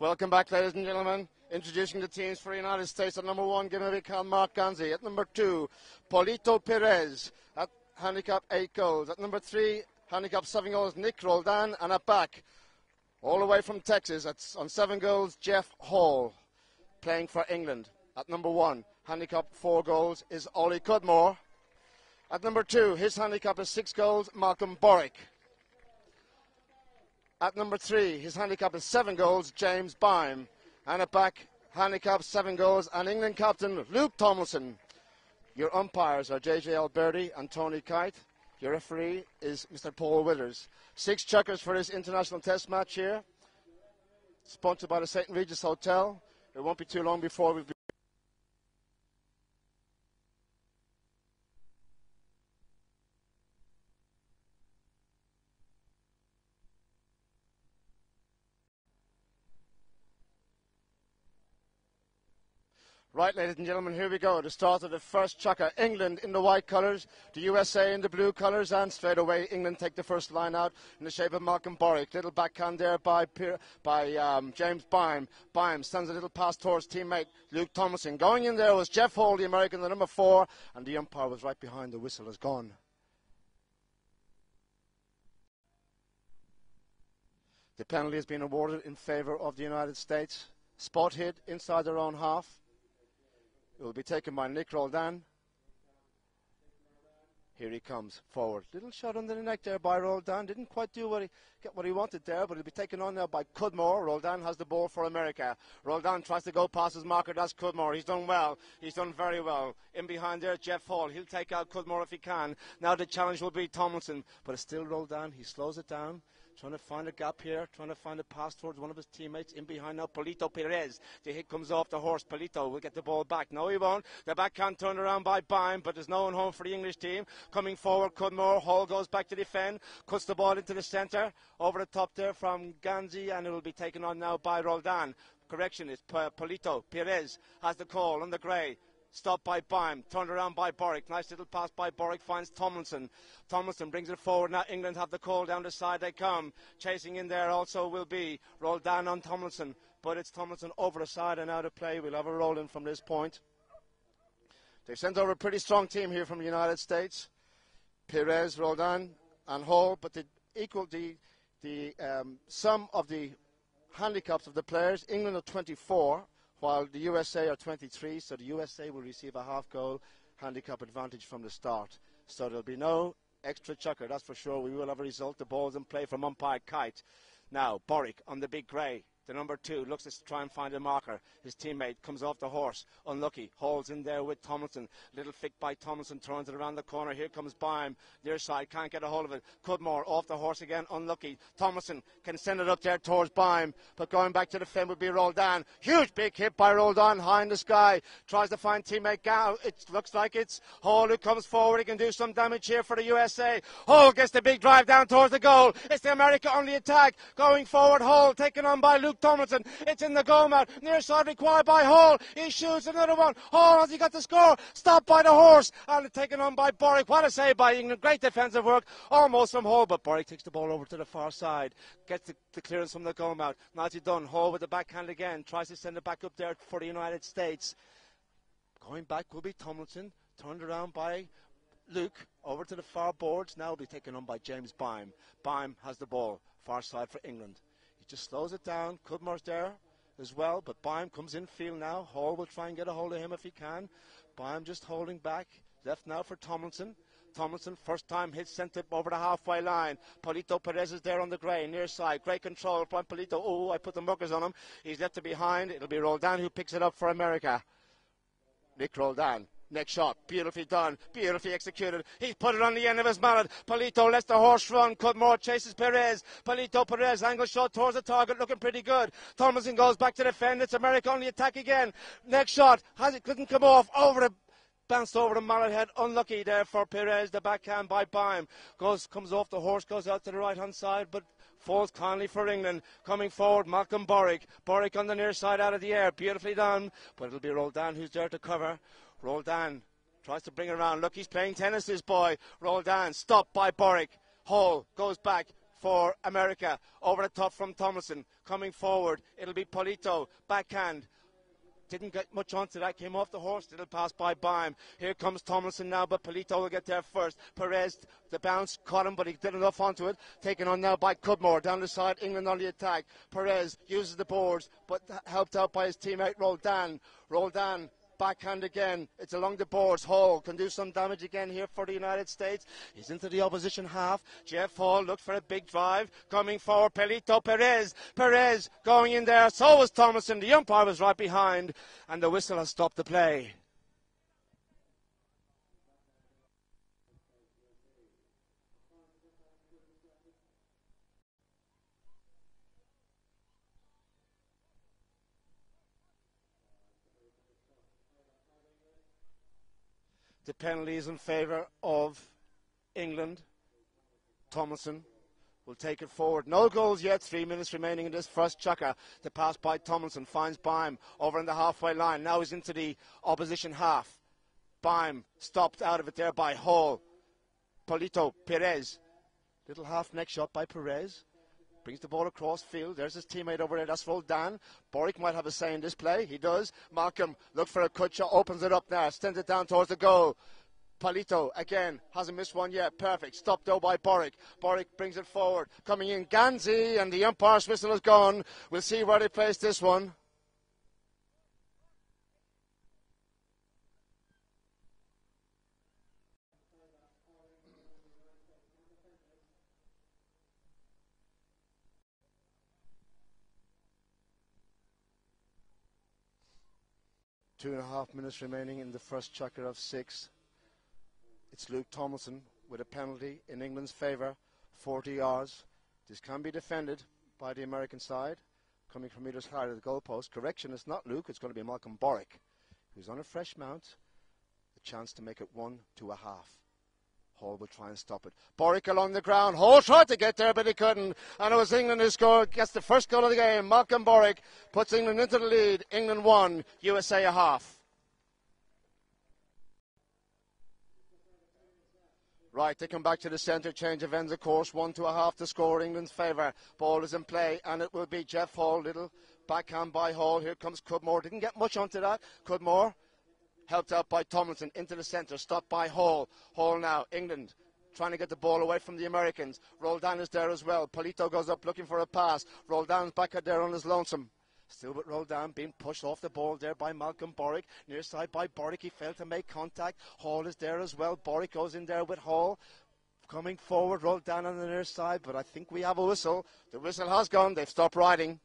Welcome back, ladies and gentlemen. Introducing the teams for the United States. At number 1, give me a big hand, Mark Ganzi. At number 2, Polito Perez. At handicap 8 goals. At number 3, handicap 7 goals, Nick Roldan. And at back, all the way from Texas, on 7 goals, Jeff Hall, playing for England. At number 1, handicap 4 goals, is Ollie Cudmore. At number 2, his handicap is 6 goals, Malcolm Boric. At number 3, his handicap is 7 goals, James Byme. And at back, handicap 7 goals, and England captain Luke Tomlinson. Your umpires are JJ Alberti and Tony Kite. Your referee is Mr. Paul Withers. 6 chukkers for this international test match here. Sponsored by the St. Regis Hotel. It won't be too long before we'll be. Right, ladies and gentlemen, here we go. The start of the first chukka. England in the white colours, the USA in the blue colours, and straight away England take the first line out in the shape of Malcolm Boric. Little backhand there by James Byme. Byme sends a little pass towards teammate Luke Tomlinson. Going in there was Jeff Hall, the American, the number 4, and the umpire was right behind. The whistle is gone. The penalty has been awarded in favour of the United States. Spot hit inside their own half. It will be taken by Nick Roldan. Here he comes forward. Little shot under the neck there by Roldan. Didn't quite get what he wanted there, but he'll be taken on now by Cudmore. Roldan has the ball for America. Roldan tries to go past his marker. That's Cudmore. He's done well. He's done very well. In behind there, Jeff Hall. He'll take out Cudmore if he can. Now the challenge will be Tomlinson, but it's still Roldan. He slows it down. Trying to find a gap here, trying to find a pass towards one of his teammates. In behind now, Polito Perez. The hit comes off the horse. Polito will get the ball back. No, he won't. The backhand turned around by Byme, but there's no one home for the English team. Coming forward, Cudmore. Hall goes back to defend. Cuts the ball into the centre. Over the top there from Ganzi, and it will be taken on now by Roldan. Correction, it's Polito Perez has the call on the grey. Stopped by Byme, turned around by Boric. Nice little pass by Boric, finds Tomlinson. Tomlinson brings it forward. Now England have the call. Down the side they come. Chasing in there also will be Roldan on Tomlinson. But it's Tomlinson over the side and out of play. We'll have a roll in from this point. They've sent over a pretty strong team here from the United States. Perez, Roldan and Hall. But the sum of the handicaps of the players, England are 24. While the USA are 23, so the USA will receive a half goal handicap advantage from the start. So there'll be no extra chukker, that's for sure. We will have a result. The ball's in play from umpire Kite. Now, Boric on the big grey. The number 2 looks to try and find a marker. His teammate comes off the horse. Unlucky. Hall's in there with Tomlinson. Little flick by Tomlinson. Turns it around the corner. Here comes Byme. Near side. Can't get a hold of it. Cudmore off the horse again. Unlucky. Tomlinson can send it up there towards Byme. But going back to the fin would be Roldan. Huge big hit by Roldan. High in the sky. Tries to find teammate Gow. It looks like it's Hall who comes forward. He can do some damage here for the USA. Hall gets the big drive down towards the goal. It's the America on the attack. Going forward. Hall taken on by Luke Tomlinson. It's in the goal mat. Near side required by Hall. He shoots another one. Hall, has he got the score? Stopped by the horse. And taken on by Boric. What a save by England. Great defensive work. Almost from Hall. But Boric takes the ball over to the far side. Gets the clearance from the goal mat. Nicely done. Hall with the backhand again. Tries to send it back up there for the United States. Going back will be Tomlinson. Turned around by Luke. Over to the far boards. Now will be taken on by James Byme. Byme has the ball. Far side for England. Just slows it down. Cudmore's there as well, but Byme comes in field now. Hall will try and get a hold of him if he can. Byme just holding back. Left now for Tomlinson. Tomlinson, first time hit, sent it over the halfway line. Polito Perez is there on the grey, near side. Great control from Polito. Oh, I put the muckers on him. He's left it behind. It'll be Roldan who picks it up for America. Nick Roldan. Next shot, beautifully done, beautifully executed. He's put it on the end of his mallet. Polito lets the horse run. Cudmore chases Perez. Polito Perez, angle shot towards the target, looking pretty good. Tomlinson goes back to defend. It's America on the attack again. Next shot, couldn't come off. Bounced over the mallet head. Unlucky there for Perez. The backhand by Byme. Comes off the horse, goes out to the right-hand side, but falls kindly for England. Coming forward, Malcolm Boric. Boric on the near side out of the air. Beautifully done, but it'll be Roldan who's there to cover. Roldan tries to bring it around. Look, he's playing tennis, this boy. Roldan stopped by Boric. Hall goes back. for America. Over the top from Tomlinson. Coming forward, it'll be Polito. Backhand. Didn't get much onto that, came off the horse, little pass by Baim. Here comes Tomlinson now, but Polito will get there first. Perez, the bounce, caught him, but he did enough onto it. Taken on now by Cudmore, down the side, England on the attack. Perez uses the boards, but helped out by his teammate Roldan. Roldan, backhand again, it's along the boards. Hall can do some damage again here for the United States. He's into the opposition half. Jeff Hall looked for a big drive, coming forward. Pelito Perez going in there. So was Thomason. The umpire was right behind, and the whistle has stopped the play. The penalty is in favour of England. Tomlinson will take it forward. No goals yet. 3 minutes remaining in this first Chukka. The pass by Tomlinson finds Baim over in the halfway line. Now he's into the opposition half. Baim stopped out of it there by Hall. Polito, Perez. Little half neck shot by Perez. Brings the ball across field. There's his teammate over there. That's Roldan. Boric might have a say in this play. He does. Malcolm, look for a cut shot. Opens it up now. Sends it down towards the goal. Polito, again, hasn't missed one yet. Perfect. Stopped though by Boric. Boric brings it forward. Coming in, Ganzi, and the umpire's whistle is gone. We'll see where they place this one. Two and a half minutes remaining in the first Chukka of 6. It's Luke Tomlinson with a penalty in England's favour, 40 yards. This can be defended by the American side, coming from either side of the goalpost. Correction, it's not Luke, it's going to be Malcolm Boric, who's on a fresh mount. A chance to make it 1 to a half. Hall will try and stop it. Boric along the ground. Hall tried to get there, but he couldn't. And it was England who scored. Gets the first goal of the game. Malcolm Boric puts England into the lead. England 1, USA a half. Right, they come back to the centre. Change of ends, of course. 1 to a half to score. England's favour. Ball is in play, and it will be Jeff Hall. Little backhand by Hall. Here comes Cudmore. Didn't get much onto that. Cudmore. Helped out by Tomlinson into the centre, stopped by Hall. Hall now, England trying to get the ball away from the Americans. Roldan is there as well. Polito goes up looking for a pass. Roldan's back out there on his lonesome. Still with Roldan being pushed off the ball there by Malcolm Boric. Near side by Boric, he failed to make contact. Hall is there as well. Boric goes in there with Hall. Coming forward, Roldan on the near side, but I think we have a whistle. The whistle has gone. They've stopped riding.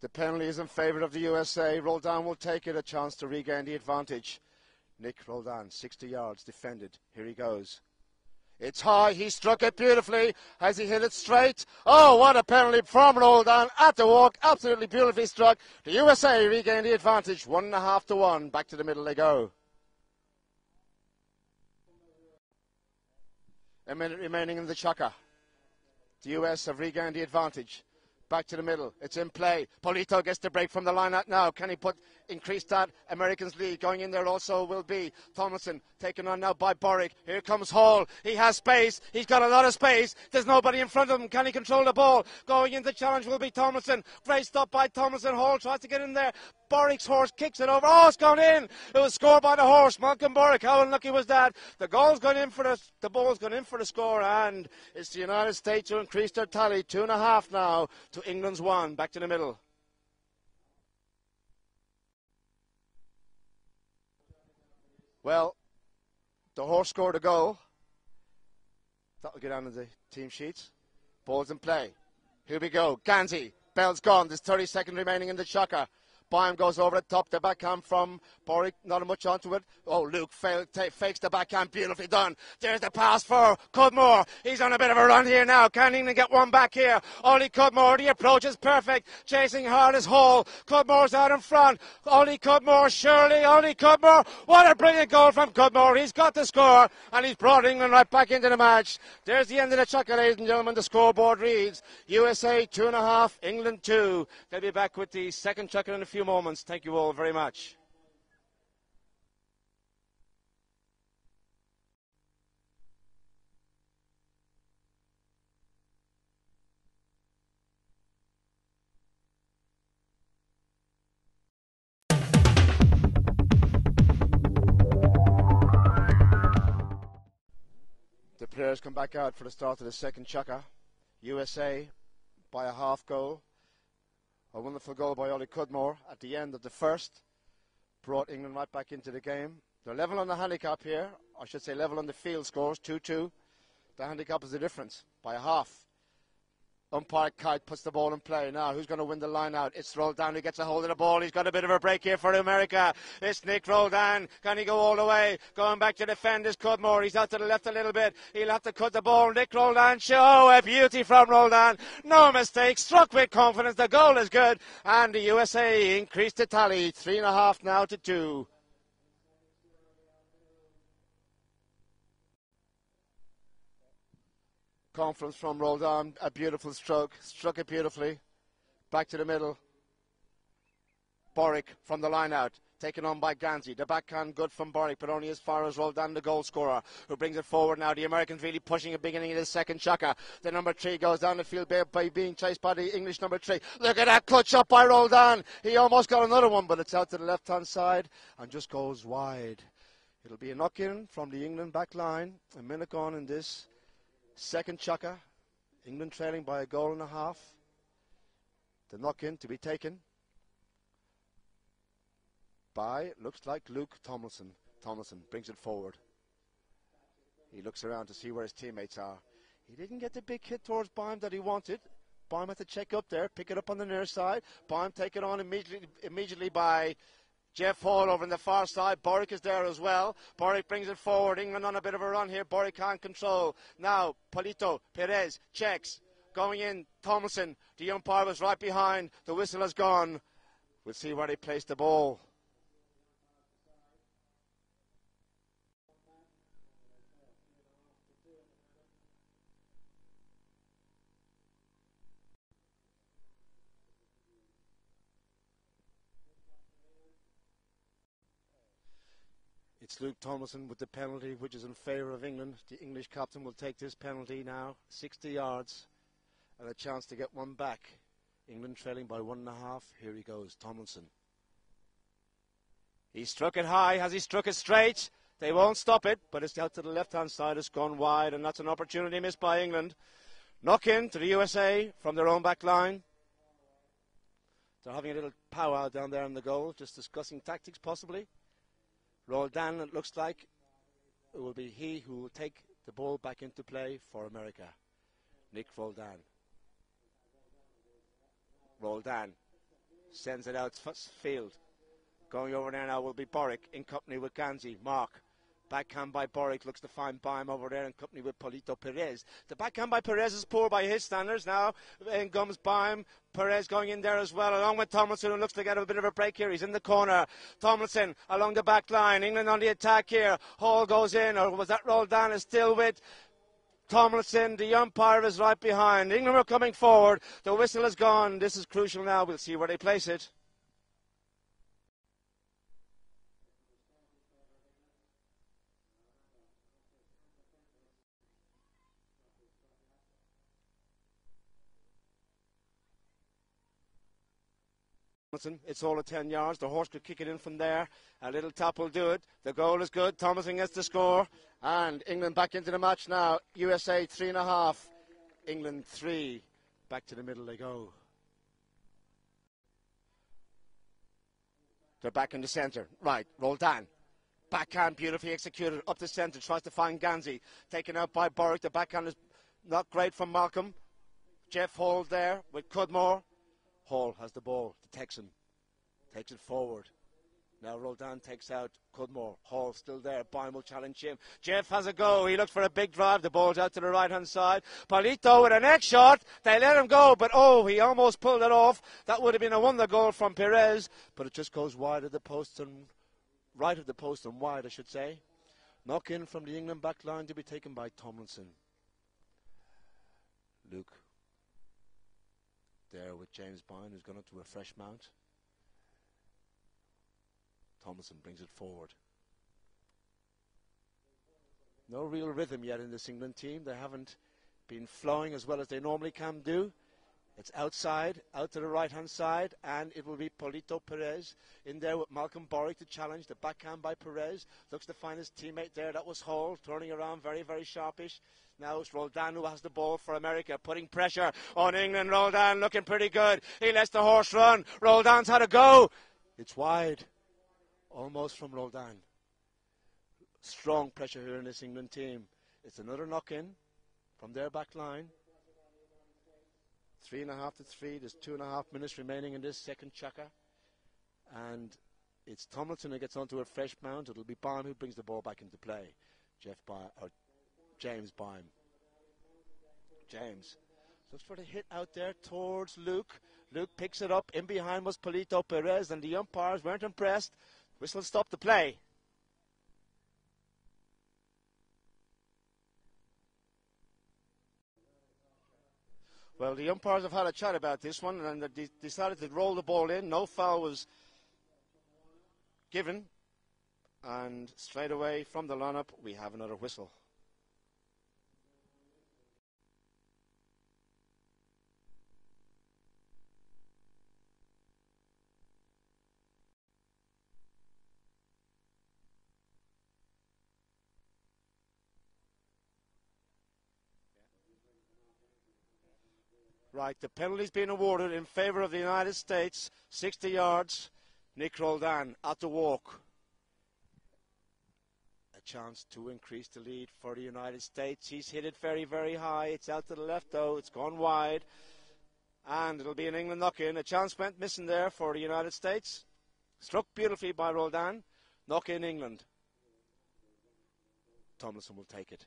The penalty is in favour of the USA. Roldan will take it, a chance to regain the advantage. Nick Roldan, 60 yards, defended. Here he goes. It's high. He struck it beautifully. Has he hit it straight? Oh, what a penalty from Roldan at the walk. Absolutely beautifully struck. The USA regain the advantage. 1.5 to 1. Back to the middle they go. A minute remaining in the Chukka. The US have regained the advantage. Back to the middle. It's in play. Polito gets the break from the line out now. Can he increase that Americans lead? Going in there also will be Tomlinson, taken on now by Boric. Here comes Hall. He has space. He's got a lot of space. There's nobody in front of him. Can he control the ball? Going in the challenge will be Tomlinson. Great stop by Tomlinson. Hall tries to get in there. Boric's horse kicks it over. Oh, it's gone in. It was scored by the horse. Malcolm Boric. How unlucky was that? The ball's gone in for the score, and it's the United States who increased their tally. 2.5 now to England's 1. Back to the middle. Well, the horse scored a goal. That'll get down to the team sheets. Ball's in play. Here we go. Ganzi. Bell's gone. There's 30 seconds remaining in the Chukka. Bym goes over the top. The backhand from Boric, not much onto it. Oh, Luke fakes the backhand. Beautifully done. There's the pass for Cudmore. He's on a bit of a run here now. Can England get one back here? Ollie Cudmore, the approach is perfect. Chasing hard as Hall. Cudmore's out in front. Ollie Cudmore, surely. Ollie Cudmore. What a brilliant goal from Cudmore. He's got the score, and he's brought England right back into the match. There's the end of the Chukka, ladies and gentlemen. The scoreboard reads USA 2.5, England 2. They'll be back with the second Chukka in a few moments. Thank you all very much. The players come back out for the start of the second Chukka. USA by a half goal. A wonderful goal by Ollie Cudmore at the end of the first brought England right back into the game. They're level on the handicap here. I should say level on the field scores, 2-2. The handicap is the difference by a half. Umpire Kite puts the ball in play. Now, who's going to win the line out? It's Roldan who gets a hold of the ball. He's got a bit of a break here for America. It's Nick Roldan. Can he go all the way? Going back to defend is Cudmore. He's out to the left a little bit. He'll have to cut the ball. Nick Roldan. Show a beauty from Roldan. No mistake. Struck with confidence. The goal is good. And the USA increased the tally. 3.5 now to 2. Confidence from Roldan, a beautiful stroke, struck it beautifully, back to the middle. Boric from the line out, taken on by Ganzi. The backhand good from Boric, but only as far as Roldan, the goal scorer, who brings it forward now. The Americans really pushing at the beginning of the second Chukka. The number 3 goes down the field by being chased by the English number 3. Look at that cut shot by Roldan. He almost got another one, but it's out to the left-hand side and just goes wide. It'll be a knock-in from the England back line. A minute gone in this second Chukka. England trailing by a goal and a half. The knock-in to be taken by, looks like Luke Tomlinson. Tomlinson brings it forward. He looks around to see where his teammates are. He didn't get the big hit towards Bym that he wanted. Bym had to check up there, pick it up on the near side. Bym taken on immediately by Jeff Hall over on the far side. Boric is there as well. Boric brings it forward. England on a bit of a run here. Boric can't control. Now, Polito, Perez, checks. Going in, Tomlinson. The umpire was right behind. The whistle has gone. We'll see where they place the ball. It's Luke Tomlinson with the penalty, which is in favour of England. The English captain will take this penalty now, 60 yards, and a chance to get one back. England trailing by 1.5. Here he goes, Tomlinson. He struck it high. Has he struck it straight? They won't stop it, but it's out to the left-hand side. It's gone wide, and that's an opportunity missed by England. Knock in to the USA from their own back line. They're having a little powwow down there in the goal, just discussing tactics possibly. Roldan, it looks like it will be he who will take the ball back into play for America. Nick Roldan. Roldan sends it out field. Going over there now will be Boric in company with Ganzi. Mark. Backhand by Boric, looks to find Bym over there in company with Polito Perez. The backhand by Perez is poor by his standards. Now in comes Bym. Perez going in there as well, along with Tomlinson, who looks to get a bit of a break here. He's in the corner. Tomlinson along the back line. England on the attack here. Hall goes in, or was that Roldan is still with Tomlinson. The umpire is right behind. England are coming forward. The whistle is gone. This is crucial now. We'll see where they place it. It's all at 10 yards. The horse could kick it in from there. A little tap will do it. The goal is good. Tomlinson gets the score. And England back into the match now. USA 3.5. England 3. Back to the middle they go. They're back in the centre. Right, Roldan. Backhand beautifully executed. Up the centre. Tries to find Ganzi. Taken out by Boric. The backhand is not great from Malcolm. Jeff Hall there with Cudmore. Hall has the ball, the Texan. Takes it forward. Now Roldan takes out Cudmore. Hall still there. Bime will challenge him. Jeff has a go. He looks for a big drive. The ball's out to the right-hand side. Polito with a neck shot. They let him go, but he almost pulled it off. That would have been a wonder goal from Perez, but it just goes wide of the post and right of the post and wide, I should say. Knock in from the England back line to be taken by Tomlinson. Luke there with James Bine, who's gone up to a fresh mount. Tomlinson brings it forward. No real rhythm yet in this England team. They haven't been flowing as well as they normally can do. It's outside, out to the right-hand side, and it will be Polito Perez in there with Malcolm Borwick to challenge. The backhand by Perez. Looks to find his teammate there. That was Hall, turning around very, very sharpish. Now it's Roldan who has the ball for America, putting pressure on England. Roldan looking pretty good. He lets the horse run. Roldan's had a go. It's wide. Almost from Roldan. Strong pressure here in this England team. It's another knock-in from their back line. 3.5 to 3. There's 2.5 minutes remaining in this second Chukka. And it's Tomlinson who gets onto a fresh mount. It'll be Bime who brings the ball back into play. James Bime. James looks for the hit out there towards Luke. Luke picks it up. In behind was Polito Perez, and the umpires weren't impressed. Whistle stopped the play. Well, the umpires have had a chat about this one, and they decided to roll the ball in. No foul was given. And straight away from the lineup, we have another whistle. Right, the penalty's been awarded in favour of the United States. 60 yards. Nick Roldan at the walk. A chance to increase the lead for the United States. He's hit it very, very high. It's out to the left, though. It's gone wide. And it'll be an England knock-in. A chance went missing there for the United States. Struck beautifully by Roldan. Knock-in England. Tomlinson will take it.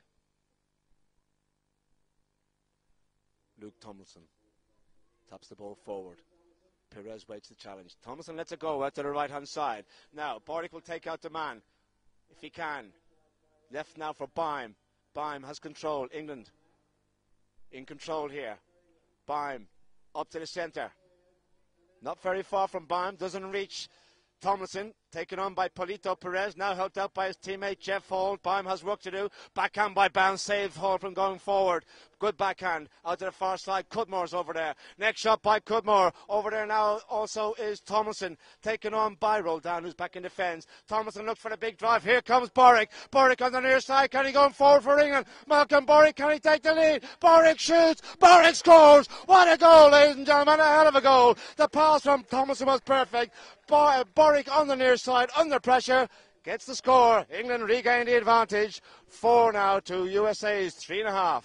Luke Tomlinson taps the ball forward. Perez waits the challenge. Tomlinson lets it go out to the right-hand side. Now, Borwick will take out the man, if he can. Left now for Bime. Bime has control. England in control here. Bime up to the centre. Not very far from Bime. Doesn't reach Tomlinson. Taken on by Polito Perez, now helped out by his teammate Jeff Hall. Bime has work to do. Backhand by Bounce, saved Hall from going forward. Good backhand out to the far side. Cudmore's over there. Next shot by Cudmore. Over there now also is Tomlinson. Taken on by Roldan, who's back in defence. Tomlinson looks for the big drive. Here comes Borwick. Borwick on the near side. Can he go forward for England? Malcolm Borwick, can he take the lead? Borwick shoots. Borwick scores. What a goal, ladies and gentlemen. A hell of a goal. The pass from Tomlinson was perfect. Borwick on the near side, under pressure, gets the score. England regain the advantage. 4 now to USA's 3.5.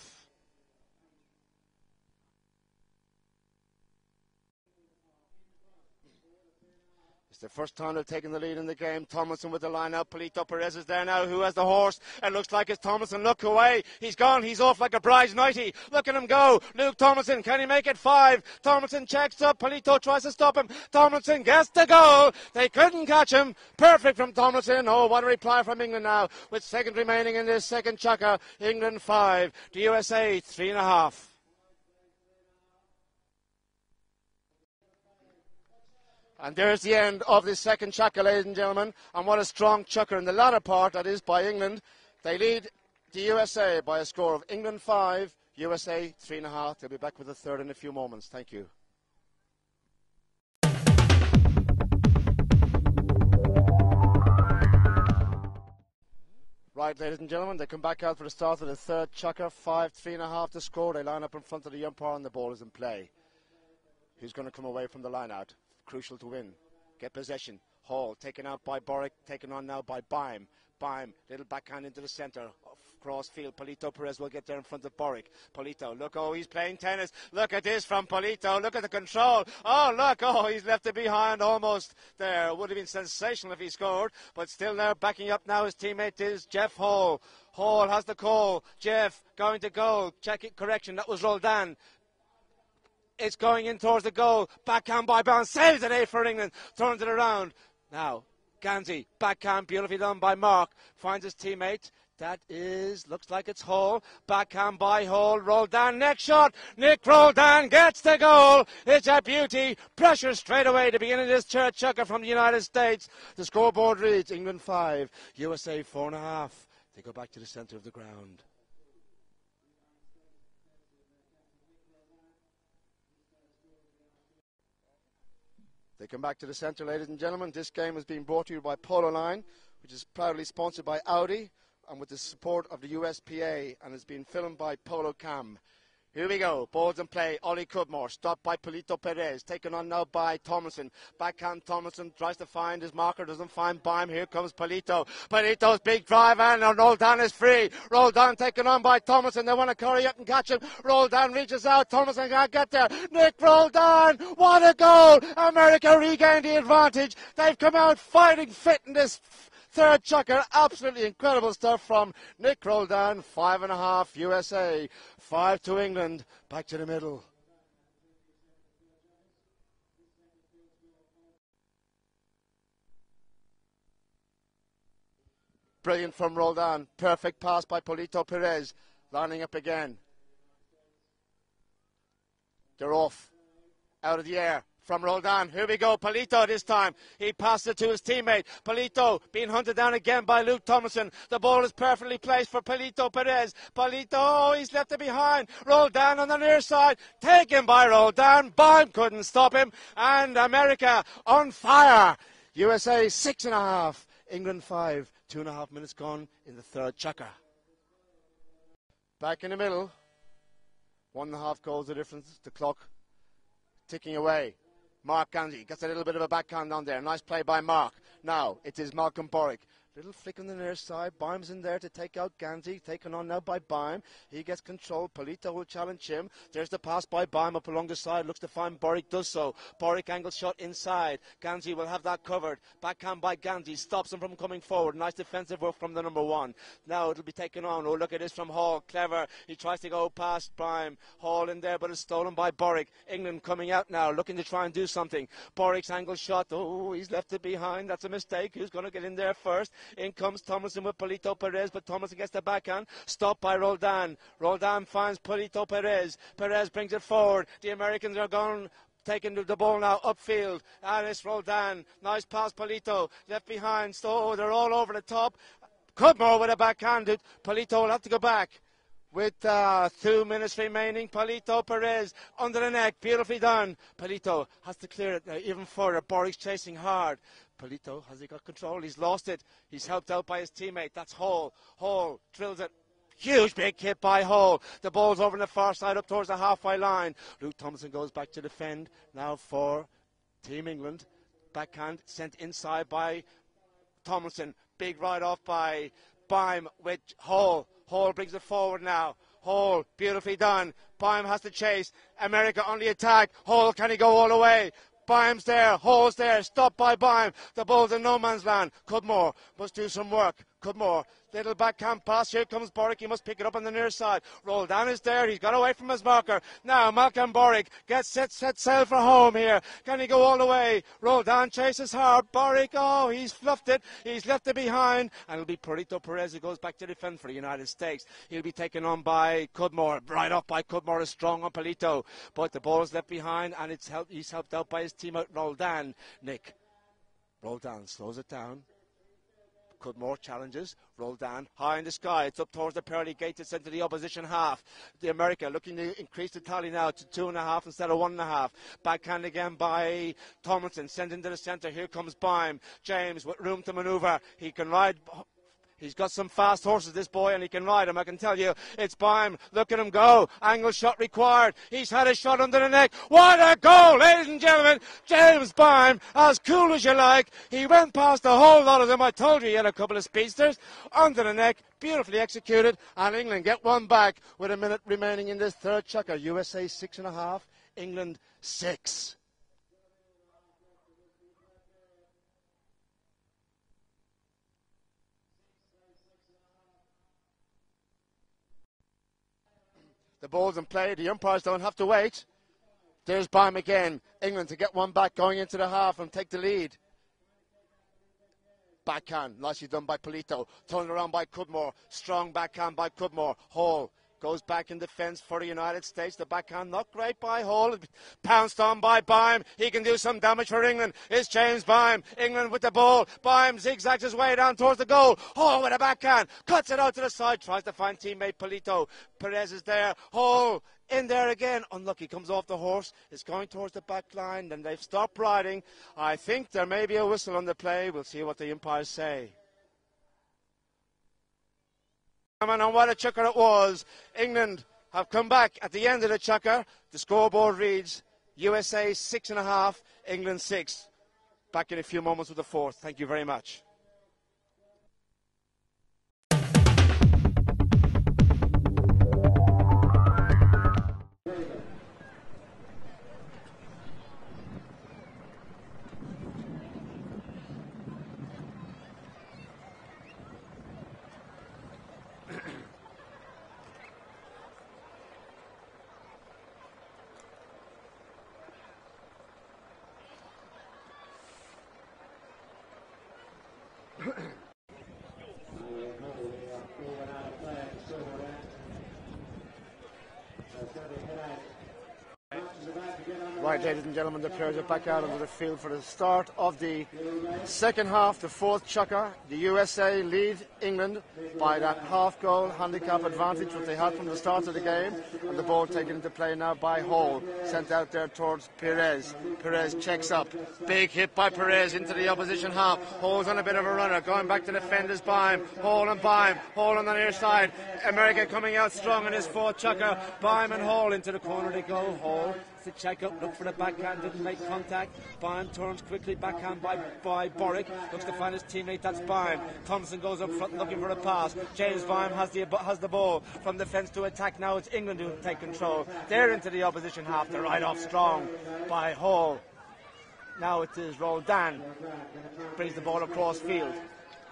It's the first time they've taken the lead in the game. Tomlinson with the line out. Polito Perez is there now, who has the horse. It looks like it's Tomlinson. Look away. He's gone. He's off like a bride's nightie. Look at him go. Luke Tomlinson. Can he make it 5? Tomlinson checks up. Polito tries to stop him. Tomlinson gets the goal. They couldn't catch him. Perfect from Tomlinson. Oh, what a reply from England now. With second remaining in this second Chukka. England 5. The USA 3.5. And there's the end of the second Chukka, ladies and gentlemen. And what a strong Chukka in the latter part, that is by England. They lead the USA by a score of England 5, USA 3.5. They'll be back with the third in a few moments. Thank you. Right, ladies and gentlemen, they come back out for the start of the third Chukka. 5, 3.5 to score. They line up in front of the umpire and the ball is in play. Who's going to come away from the line out? Crucial to win. Get possession. Hall taken out by Borwick, taken on now by Bime. Bime, little backhand into the centre. Cross field, Polito Perez will get there in front of Boric. Polito, look, oh, he's playing tennis. Look at this from Polito. Look at the control. Oh, look, oh, he's left it behind almost there. Would have been sensational if he scored, but still there backing up now his teammate is Jeff Hall. Hall has the call. Jeff going to goal. Check it, correction, that was Roldan. It's going in towards the goal. Backhand by Barnes. Saves it, for England. Turns it around. Now, Ganzi. Backhand, beautifully done by Mark. Finds his teammate. That looks like it's Hall. Backhand by Hall. Roldan, next shot. Nick Roldan gets the goal. It's a beauty. Pressure straight away to begin this third Chukka from the United States. The scoreboard reads England 5, USA 4.5. They go back to the centre of the ground. They come back to the centre, ladies and gentlemen. This game has been brought to you by PoloLine, which is proudly sponsored by Audi and with the support of the USPA, and has been filmed by Polo Cam. Here we go. Balls in play. Ollie Cudmore. Stopped by Polito Perez. Taken on now by Tomlinson. Backhand Tomlinson tries to find his marker. Doesn't find Baim. Here comes Polito. Polito's big drive and Roldan is free. Roldan taken on by Tomlinson. They want to curry up and catch him. Roldan reaches out. Tomlinson can't get there. Nick Roldan. What a goal. America regained the advantage. They've come out fighting fit in this third Chukka. Absolutely incredible stuff from Nick Roldan. 5.5 USA. 5 to England. Back to the middle. Brilliant from Roldan. Perfect pass by Polito Perez. Lining up again. They're off. Out of the air. From Roldan. Here we go. Polito this time. He passes it to his teammate. Polito being hunted down again by Luke Tomlinson. The ball is perfectly placed for Polito Perez. Polito, oh, he's left it behind. Roldan on the near side. Taken by Roldan. Baim couldn't stop him. And America on fire. USA 6.5. England 5. 2.5 minutes gone in the third Chukka. Back in the middle. 1.5 goals the difference. The clock ticking away. Mark Ganzi gets a little bit of a backhand on there. Nice play by Mark. Now it is Malcolm Boric. Little flick on the near side. Baim's in there to take out Ganzi. Taken on now by Baim. He gets control. Polito will challenge him. There's the pass by Baim up along the side. Looks to find Boric. Does so. Boric angle shot inside. Ganzi will have that covered. Backhand by Ganzi. Stops him from coming forward. Nice defensive work from the number one. Now it'll be taken on. Oh, look at this from Hall. Clever. He tries to go past Baim. Hall in there, but it's stolen by Boric. England coming out now, looking to try and do something. Boric's angle shot. Oh, he's left it behind. That's a mistake. Who's going to get in there first? In comes Tomlinson with Polito Perez, but Tomlinson gets the backhand. Stopped by Roldan. Roldan finds Polito Perez. Perez brings it forward. The Americans are gone. Taking the ball now upfield. And it's Roldan. Nice pass, Polito. Left behind. So they're all over the top. Cudmore with a backhanded. Polito will have to go back. With 2 minutes remaining, Polito Perez under the neck, beautifully done. Polito has to clear it even further. Boric's chasing hard. Polito, has he got control? He's lost it. He's helped out by his teammate. That's Hall. Hall drills it. Huge big hit by Hall. The ball's over on the far side up towards the halfway line. Luke Thompson goes back to defend now for Team England. Backhand sent inside by Tomlinson. Big ride off by Baim with Hall. Hall brings it forward now. Hall, beautifully done. Baim has to chase. America on the attack. Hall, can he go all the way? Baim's there. Hall's there. Stopped by Baim. The ball's in no man's land. Cudmore must do some work. Cudmore, little backhand pass. Here comes Boric. He must pick it up on the near side. Roldan is there. He's got away from his marker. Now Malcolm Boric gets set sail for home here. Can he go all the way? Roldan chases hard. Boric, oh, he's fluffed it. He's left it behind. And it'll be Polito Perez who goes back to defend for the United States. He'll be taken on by Cudmore. Right off by Cudmore is strong on Polito. But the ball is left behind and he's helped out by his teammate Roldan. Nick. Roldan slows it down. Cudmore challenges. Roldan high in the sky. It's up towards the pearly gate. It's into the opposition half. The America looking to increase the tally now to 2.5 instead of 1.5. Backhand again by Tomlinson. Sent into the centre. Here comes Baim. James with room to manoeuvre. He can ride He's got some fast horses, this boy, and he can ride them, I can tell you. It's Bime. Look at him go. Angle shot required. He's had a shot under the neck. What a goal, ladies and gentlemen. James Bime, as cool as you like. He went past a whole lot of them. I told you he had a couple of speedsters. Under the neck, beautifully executed, and England get one back with a minute remaining in this third Chukka. USA 6.5, England 6. The ball's in play. The umpires don't have to wait. There's Bime again. England to get one back going into the half and take the lead. Backhand. Nicely done by Polito. Turned around by Cudmore. Strong backhand by Cudmore. Hall goes back in defence for the United States. The backhand not great by Hall. Pounced on by Bime. He can do some damage for England. It's James Bime. England with the ball. Bime zigzags his way down towards the goal. Hall with a backhand. Cuts it out to the side. Tries to find teammate Polito. Perez is there. Hall in there again. Unlucky. Comes off the horse. It's going towards the back line. Then they've stopped riding. I think there may be a whistle on the play. We'll see what the umpires say. And what a chucker it was. England have come back at the end of the chucker. The scoreboard reads USA 6.5, England 6. Back in a few moments with the fourth. Thank you very much. Right, ladies and gentlemen, the players are back out onto the field for the start of the second half, the fourth Chukka. The USA lead England by that half-goal handicap advantage that they had from the start of the game. And the ball taken into play now by Hall, sent out there towards Perez. Perez checks up. Big hit by Perez into the opposition half. Hall's on a bit of a runner, going back to defend his Bime. Hall and Bime. Hall on the near side. America coming out strong in his fourth Chukka. Bime and Hall into the corner they go. Hall to check up, look for the backhand, didn't make contact. Bime turns quickly, backhand by Boric, looks to find his teammate, that's Bime. Thompson goes up front looking for a pass. James Bime has the ball from defence to attack. Now it's England who take control. They're into the opposition half, they're right off strong by Hall. Now it is Roldan, brings the ball across field.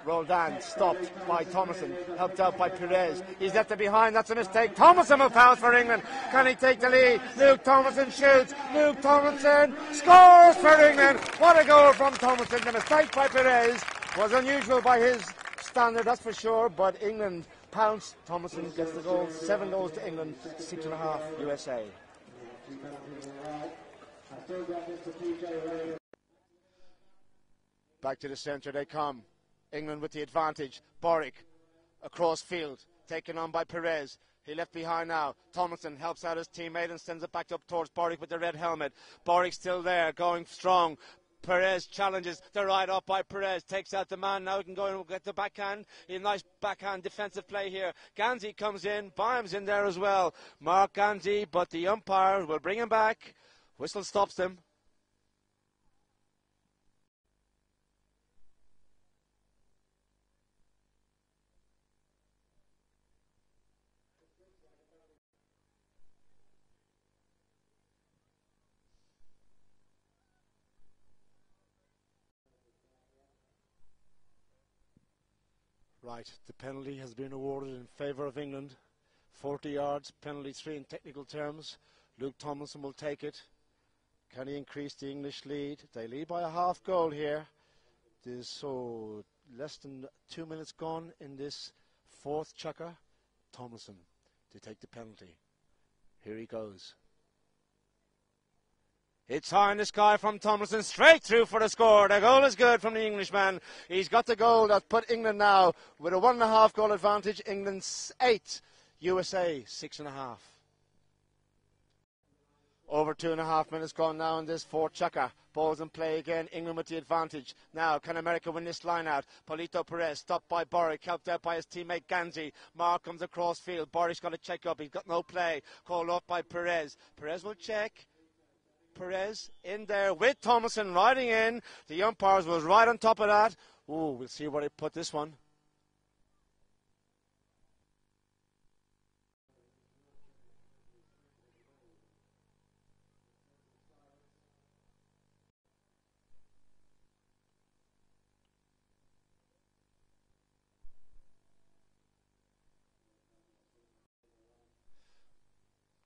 Roldan stopped by Thomason, helped out by Perez. He's left it behind, that's a mistake. Thomason will pounce for England. Can he take the lead? Luke Thomason shoots. Luke Thomason scores for England. What a goal from Thomason. The mistake by Perez was unusual by his standard, that's for sure, but England pounced. Thomason gets the goal. 7 goals to England, 6.5 USA. Back to the centre they come. England with the advantage. Boric across field, taken on by Perez. He left behind now. Thomason helps out his teammate and sends it back up towards Boric with the red helmet. Boric still there, going strong. Perez challenges the ride up by Perez, takes out the man. Now he can go and get the backhand. A nice backhand defensive play here. Ganzi comes in, Bime's in there as well. Mark Ganzi, but the umpire will bring him back. Whistle stops them. Right, the penalty has been awarded in favour of England. 40 yards, penalty 3 in technical terms. Luke Thomason will take it. Can he increase the English lead? They lead by a half goal here. There's so less than 2 minutes gone in this fourth Chukka. Thomason to take the penalty. Here he goes. It's high in the sky from Thomason, straight through for the score. The goal is good from the Englishman. He's got the goal that put England now with a 1.5 goal advantage. England's 8, USA 6.5. Over 2.5 minutes gone now in this for Chukka. Ball's in play again. England with the advantage. Now, can America win this line out? Polito Perez stopped by Boric, helped out by his teammate Ganzi. Mark comes across field. Boric's got to check up. He's got no play. Called off by Perez. Perez will check. Perez in there with Thomason riding in. The umpires was right on top of that. Ooh, we'll see where they put this one.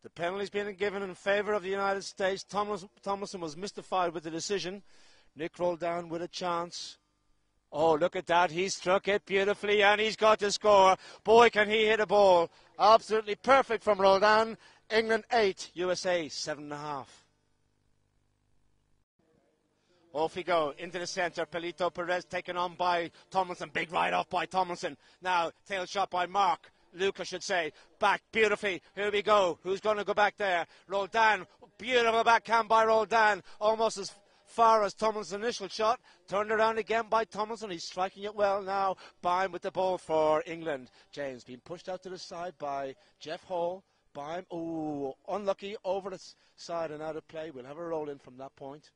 The penalty's been given in favour of the United States. Thomason was mystified with the decision. Nick rolled down with a chance. Oh, look at that. He struck it beautifully and he's got to score. Boy, can he hit a ball. Absolutely perfect from Roldan. England 8, USA 7.5. Off we go, into the centre. Polito Perez taken on by Tomlinson. Big ride off by Tomlinson. Now, tail shot by Mark. Luke, I should say, back beautifully. Here we go. Who's going to go back there? Roldan. Beautiful backhand by Roldan. Almost as far as Tomlinson's initial shot. Turned around again by Tomlinson. He's striking it well now. Bime with the ball for England. James being pushed out to the side by Jeff Hall. Bime, oh, unlucky over the side and out of play. We'll have a roll in from that point.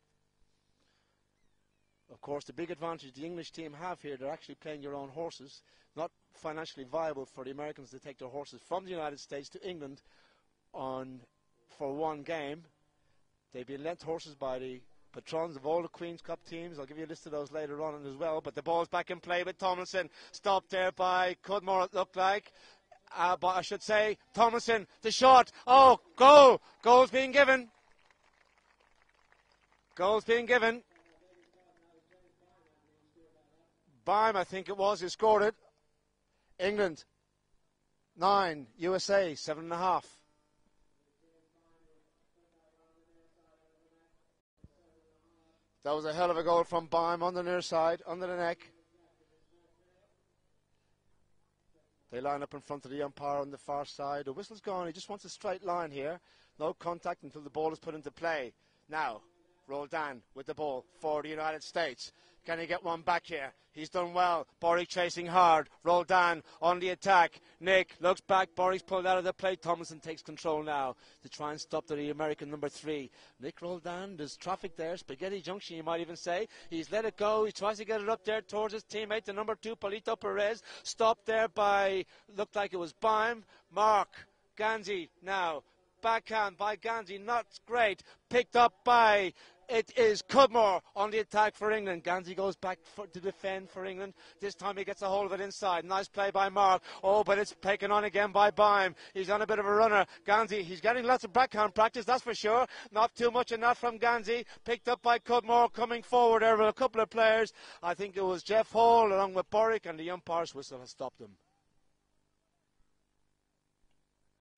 Of course, the big advantage the English team have here, they're actually playing your own horses. Not financially viable for the Americans to take their horses from the United States to England for one game. They've been lent horses by the patrons of all the Queen's Cup teams. I'll give you a list of those later on as well. But the ball's back in play with Tomlinson. Stopped there by Cudmore, it looked like. But I should say, Tomlinson, the shot. Oh, goal. Goal's being given. Goal's being given. Bime, I think it was, who scored it. England 9, USA 7.5. That was a hell of a goal from Bime on the near side, under the neck. They line up in front of the umpire on the far side. The whistle's gone. He just wants a straight line here. No contact until the ball is put into play. Now, Roldan with the ball for the United States. Can he get one back here? He's done well. Boric chasing hard. Roldan on the attack. Nick looks back. Boric's pulled out of the play. Thomason takes control now to try and stop the American number 3. Nick Roldan, there's traffic there. Spaghetti Junction, you might even say. He's let it go. He tries to get it up there towards his teammate, the number 2, Polito Perez. Stopped there by, looked like it was Bime. Mark Ganzi now. Backhand by Ganzi, not great. Picked up by, it is Cudmore on the attack for England. Ganzi goes back to defend for England. This time he gets a hold of it inside. Nice play by Mark. Oh, but it's taken on again by Bime. He's on a bit of a runner. Ganzi, he's getting lots of backhand practice, that's for sure. Not too much enough from Ganzi. Picked up by Cudmore, coming forward there with a couple of players. I think it was Jeff Hall along with Boric, and the umpire's whistle has stopped him.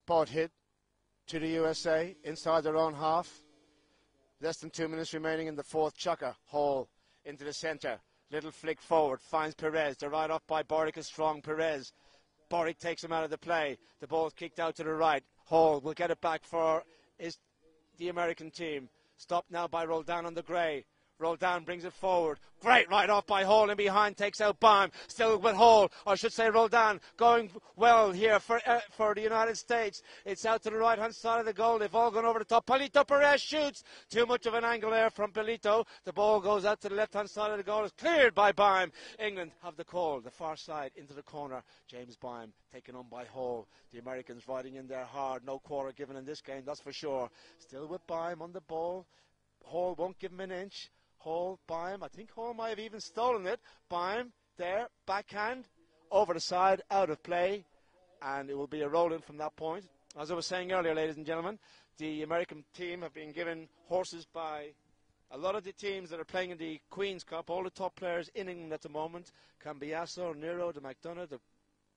Ball hit to the USA inside their own half. Less than 2 minutes remaining in the fourth. Chukka, Hall into the centre. Little flick forward, finds Perez. They're right off by Boric, a strong Perez. Boric takes him out of the play. The ball's kicked out to the right. Hall will get it back for the American team. Stopped now by Roldan on the grey. Roldan brings it forward. Great right off by Hall in behind, takes out Bime. Still with Hall, or I should say Roldan, going well here for the United States. It's out to the right-hand side of the goal. They've all gone over the top. Polito Perez shoots. Too much of an angle there from Polito. The ball goes out to the left-hand side of the goal. It's cleared by Bime. England have the call. The far side into the corner. James Bime taken on by Hall. The Americans riding in there hard. No quarter given in this game, that's for sure. Still with Bime on the ball. Hall won't give him an inch. Hall, Bime, I think Hall might have even stolen it. Bime, there, backhand, over the side, out of play, and it will be a roll-in from that point. As I was saying earlier, ladies and gentlemen, the American team have been given horses by a lot of the teams that are playing in the Queen's Cup. All the top players in England at the moment, Cambiasso, Nero, the McDonough, the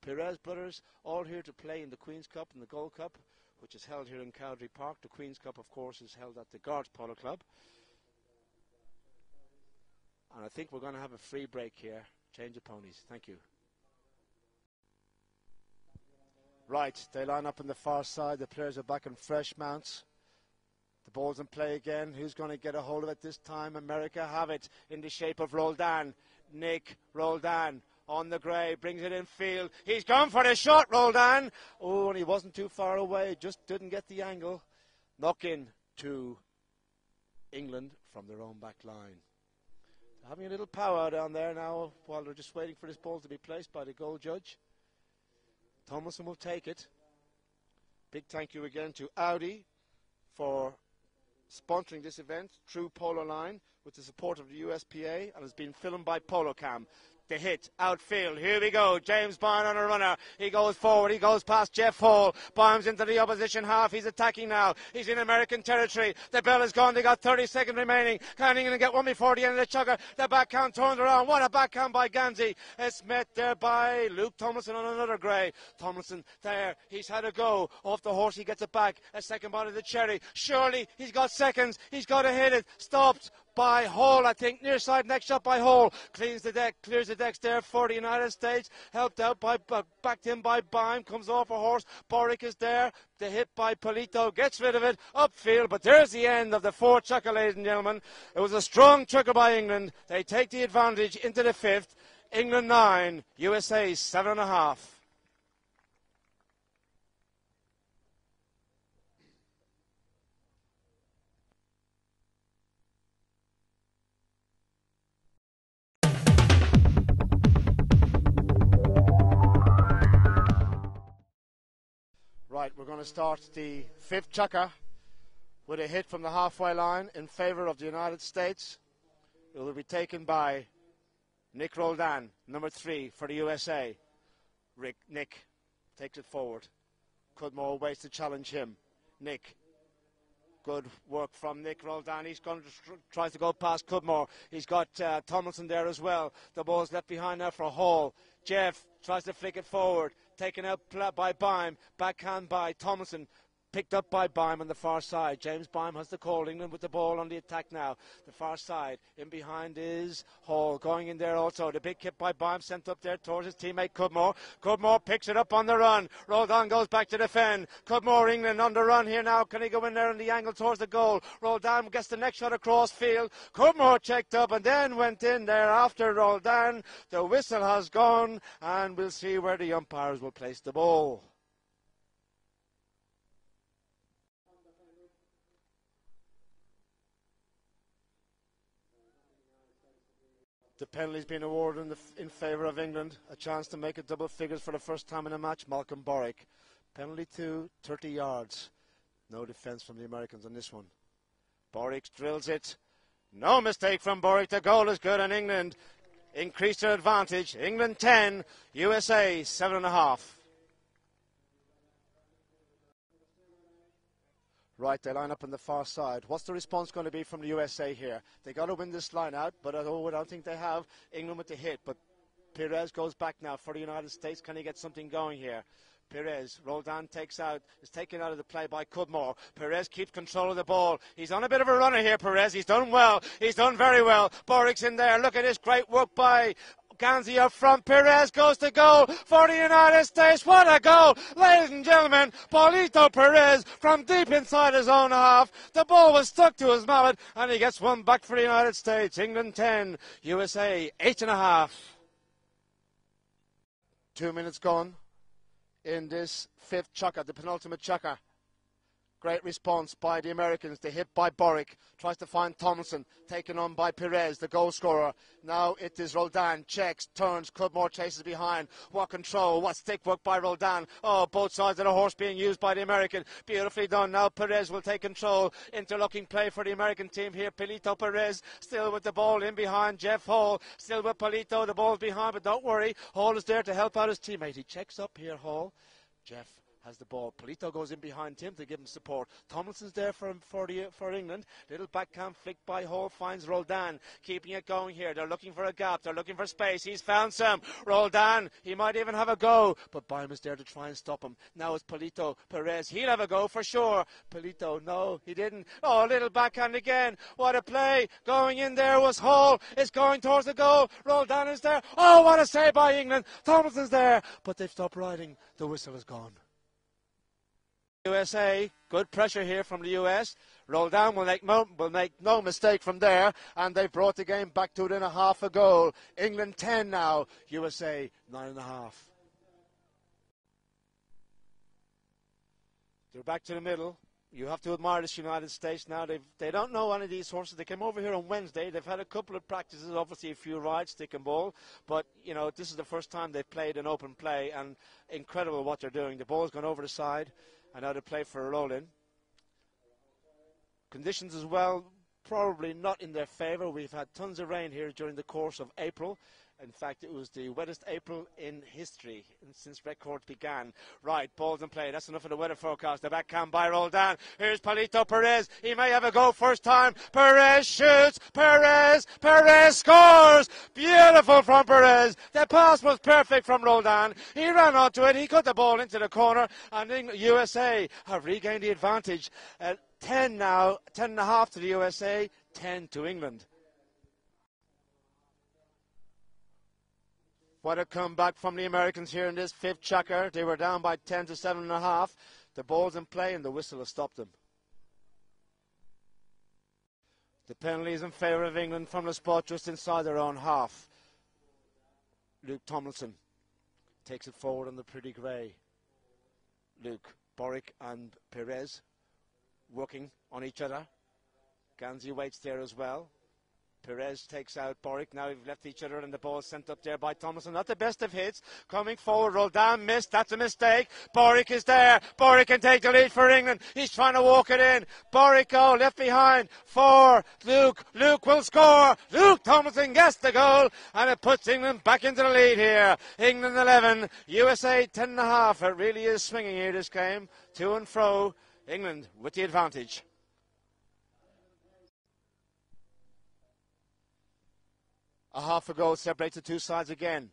Perez brothers, all here to play in the Queen's Cup and the Gold Cup, which is held here in Cowdrey Park. The Queen's Cup, of course, is held at the Guards Polo Club. And I think we're going to have a free break here. Change of ponies. Thank you. Right, they line up on the far side. The players are back in fresh mounts. The ball's in play again. Who's going to get a hold of it this time? America have it in the shape of Roldan. Nick Roldan on the grey, brings it in field. He's gone for the shot, Roldan. Oh, and he wasn't too far away, just didn't get the angle. Knock in to England from their own back line. Having a little power down there now while they're just waiting for this ball to be placed by the goal judge. Tomlinson will take it. Big thank you again to Audi for sponsoring this event through PoloLine with the support of the USPA, and has been filmed by PoloCam. The hit, outfield, here we go, James Bond on a runner, he goes forward, he goes past Jeff Hall, bombs into the opposition half, he's attacking now, he's in American territory, the bell is gone, they got 30 seconds remaining, can England get one before the end of the Chukka, the backhand turns around, what a backhand by Ganzi, it's met there by Luke Tomlinson on another grey, Tomlinson there, he's had a go, off the horse, he gets it back, a second ball of the cherry, surely he's got seconds, he's got to hit it, stopped by Hall, I think, near side, next shot by Hall, clears the decks there for the United States, helped out by, backed in by Bime, comes off a horse, Boric is there, the hit by Polito, gets rid of it, upfield, but there's the end of the fourth Chukka, ladies and gentlemen. It was a strong Chukka by England, they take the advantage into the fifth, England 9, USA 7.5. Right, we're going to start the fifth Chukka with a hit from the halfway line in favour of the United States. It will be taken by Nick Roldan, number 3 for the USA. Nick takes it forward. Cudmore waits to challenge him. Nick. Good work from Nick Roldan. He's going to tries to go past Cudmore. He's got Tomlinson there as well. The ball's left behind now for Hall. Jeff tries to flick it forward. Taken out by Bime. Backhand by Tomlinson. Picked up by Bime on the far side. James Bime has the call. England with the ball on the attack now. The far side. In behind is Hall. Going in there also. The big hit by Bime sent up there towards his teammate Cudmore. Cudmore picks it up on the run. Roldan goes back to defend. Cudmore, England on the run here now. Can he go in there in the angle towards the goal? Roldan gets the next shot across field. Cudmore checked up and then went in there after Roldan. The whistle has gone and we'll see where the umpires will place the ball. The penalty's been awarded in favour of England. A chance to make it double figures for the first time in a match. Malcolm Boric. Penalty to 30 yards. No defence from the Americans on this one. Boric drills it. No mistake from Boric. The goal is good and England increased their advantage. England 10, USA 7.5. Right, they line up on the far side. What's the response going to be from the USA here? They got to win this line out, but I don't think they have. England with the hit, but Perez goes back now for the United States. Can he get something going here? Perez, Roldan is taken out of the play by Cudmore. Perez keeps control of the ball. He's on a bit of a runner here, Perez. He's done well. He's done very well. Boric's in there. Look at this great work by Ganzi up front. Perez goes to goal for the United States. What a goal! Ladies and gentlemen, Paulito Perez from deep inside his own half. The ball was stuck to his mallet and he gets one back for the United States. England 10, USA 8.5. 2 minutes gone in this fifth Chukka, the penultimate Chukka. Great response by the Americans. The hit by Boric. Tries to find Tomlinson. Taken on by Perez, the goal scorer. Now it is Roldan. Checks, turns. Cudmore chases behind. What control. What stick work by Roldan. Oh, both sides of the horse being used by the American. Beautifully done. Now Perez will take control. Interlocking play for the American team here. Polito Perez still with the ball in behind. Jeff Hall still with Polito. The ball's behind, but don't worry. Hall is there to help out his teammate. He checks up here, Hall. Jeff has the ball. Polito goes in behind him to give him support. Tomlinson's there for England. Little backhand flick by Hall finds Roldan. Keeping it going here. They're looking for a gap. They're looking for space. He's found some. Roldan, he might even have a go. But Bime is there to try and stop him. Now it's Polito Perez. He'll have a go for sure. Polito, no, he didn't. Oh, little backhand again. What a play. Going in there was Hall. It's going towards the goal. Roldan is there. Oh, what a save by England. Tomlinson's there. But they've stopped riding. The whistle is gone. USA, good pressure here from the US. Roldan will make no mistake from there, and they've brought the game back to within a half a goal. England 10 now, USA 9.5. They're back to the middle. You have to admire this United States now. They don't know any of these horses. They came over here on Wednesday. They've had a couple of practices, obviously a few rides, stick and ball. But, you know, this is the first time they've played an open play, and incredible what they're doing. The ball's gone over the side, and now they play for a roll-in. Conditions as well, probably not in their favour. We've had tons of rain here during the course of April. In fact, it was the wettest April in history since records began. Right, balls in play. That's enough of the weather forecast. The backhand by Roldan. Here's Palito Perez. He may have a go first time. Perez shoots. Perez scores. Beautiful from Perez. The pass was perfect from Roldan. He ran onto it. He cut the ball into the corner. And USA have regained the advantage. 10 now, 10.5 to the USA, 10 to England. What a comeback from the Americans here in this fifth Chukka. They were down by 10 to 7.5. The ball's in play and the whistle has stopped them. The penalty is in favour of England from the spot just inside their own half. Luke Tomlinson takes it forward on the pretty grey. Luke, Boric and Perez working on each other. Ganzi waits there as well. Perez takes out Boric. Now we've left each other and the ball sent up there by Thomason. Not the best of hits. Coming forward, Roldan missed. That's a mistake. Boric is there. Boric can take the lead for England. He's trying to walk it in. Boric left behind for Luke. Luke will score. Luke Thomason gets the goal and it puts England back into the lead here. England 11, USA 10.5. It really is swinging here this game. To and fro. England with the advantage. A half a goal separates the two sides again.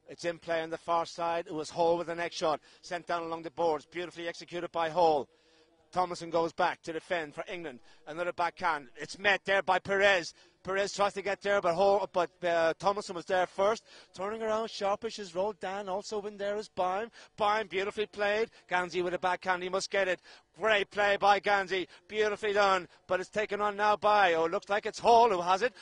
It's in play on the far side. It was Hall with the next shot. Sent down along the boards. Beautifully executed by Hall. Thomason goes back to defend for England. Another backhand. It's met there by Perez. Perez tries to get there, but Thomason was there first. Turning around, sharpish is Roldan. Also in there is Baim. Baim beautifully played. Ganzi with a backhand. He must get it. Great play by Ganzi. Beautifully done. But it's taken on now by, looks like it's Hall who has it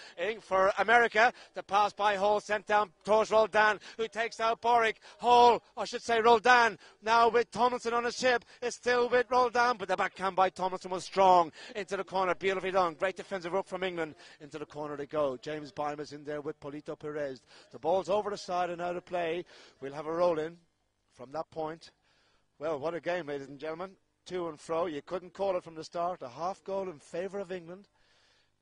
for America. The pass by Hall sent down towards Roldan, who takes out Boric. Hall, I should say Roldan, now with Tomlinson on his hip. It's still with Roldan, but the backhand by Tomlinson was strong. Into the corner. Beautifully done. Great defensive work from England. Into the corner they go. James Baim is in there with Polito Perez. The ball's over the side and out of play. We'll have a roll-in from that point. Well, what a game, ladies and gentlemen. To and fro. You couldn't call it from the start. A half goal in favour of England.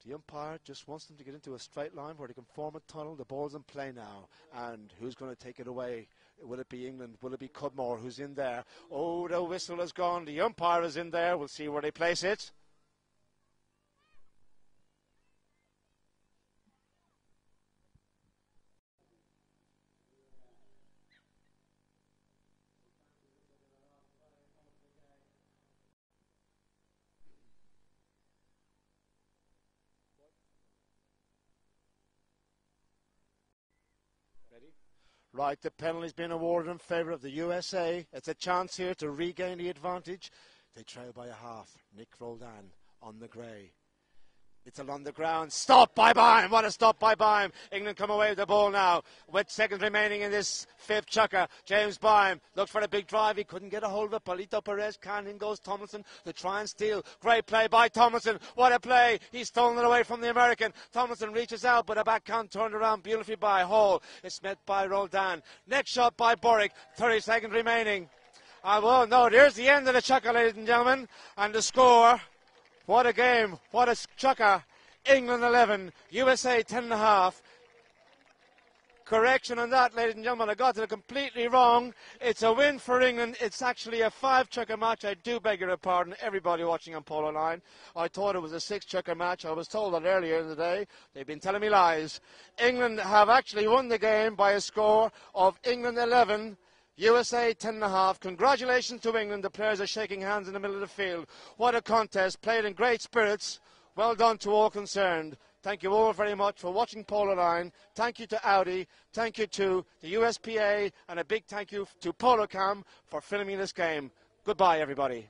The umpire just wants them to get into a straight line where they can form a tunnel. The ball's in play now. And who's going to take it away? Will it be England? Will it be Cudmore who's in there? Oh, the whistle has gone. The umpire is in there. We'll see where they place it. Right, the penalty's been awarded in favour of the USA. It's a chance here to regain the advantage. They trail by a half. Nick Roldan on the grey. It's along the ground. Stop by Baim. What a stop by Baim. England come away with the ball now. With seconds remaining in this fifth Chukka. James Baim looked for a big drive. He couldn't get a hold of it. Polito Perez can. In goes Tomlinson to try and steal. Great play by Tomlinson. What a play. He's stolen it away from the American. Tomlinson reaches out, but a backhand turned around beautifully by Hall. It's met by Roldan. Next shot by Boric. 30 seconds remaining. Well, no, there's the end of the Chukka, ladies and gentlemen. And the score. What a game. What a Chukka. England 11, USA 10.5. Correction on that, ladies and gentlemen. I got it completely wrong. It's a win for England. It's actually a 5 Chukka match. I do beg your pardon, everybody watching on PoloLine. I thought it was a 6 Chukka match. I was told that earlier in the day. They've been telling me lies. England have actually won the game by a score of England 11, USA 10.5. Congratulations to England. The players are shaking hands in the middle of the field. What a contest. Played in great spirits. Well done to all concerned. Thank you all very much for watching PoloLine. Thank you to Audi. Thank you to the USPA. And a big thank you to PoloCam for filming this game. Goodbye, everybody.